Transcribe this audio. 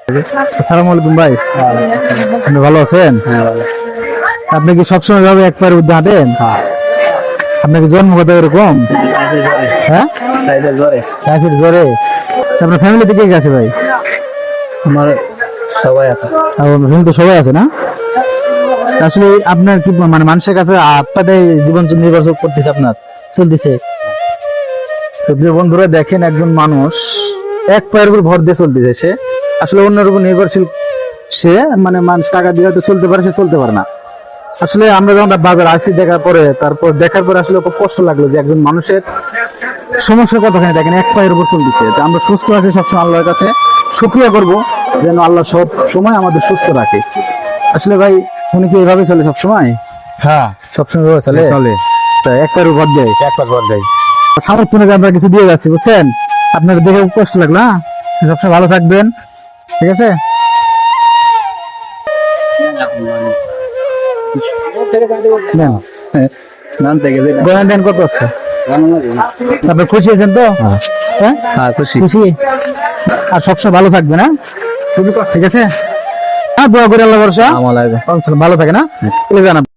আসসালামু আলাইকুম ভাই, আপনি ভালো আছেন? আপনি কি সবসময় ভাবে এক পায়ের উদ্যা হাঁটেন? আপনার কি জন্মগত এরকম? হ্যাঁ, টাইফয়েড জ্বরে। আপনার ফ্যামিলিতে কে কে আছে ভাই? আমার সবাই আছে। ফ্যামিলিতে সবাই আছে না? আসলে আপনার কি মানে মানুষের কাছে আপনাদের জীবন নির্ভর করতেছে, আপনার চলতেছে। তো প্রিয় বন্ধুরা, দেখেন একজন মানুষ এক পায়ের উপর ভর দিয়ে চলতেছে, সে আসলে অন্যের উপর নির্ভরশীল। সে মানে মানুষ টাকা দিয়ে হয়তো চলতে পারে, সে চলতে পারে না। আসলে আমরা যখন বাজার আসি দেখার পরে, তারপর দেখার পরে আসলে খুব কষ্ট লাগলো যে একজন মানুষের সমস্যার কতখানি দেখেন, এক পায়ের উপর চলতেছে। তো আমরা সুস্থ আছি, সবসময় আল্লাহর কাছে শুকরিয়া করব যেন আল্লাহ সব সময় আমাদের সুস্থ রাখে। আসলে ভাই, উনি কি এভাবে চলে সব সময়? হ্যাঁ, সবসময় এভাবে চলে। তা এক পায়ের উপর দেয়, একবার ভর দেয়। সামর্থ্য অনুযায়ী আমরা কিছু দিয়ে যাচ্ছি, বুঝছেন? আপনার দেখে খুব কষ্ট লাগলো। হ্যাঁ, সবসময় ভালো থাকবেন, ঠিক আছে? স্নান থেকে গয়না দেন কত আছে? আপনি খুশি আছেন তো? হ্যাঁ, হ্যাঁ, খুশি। খুশি। আর সবসময় ভালো থাকবেন, হ্যাঁ, ঠিক আছে? হ্যাঁ, দোয়া করে আল্লাহ ভরসা। ভালো থাকে না, জানাবেন।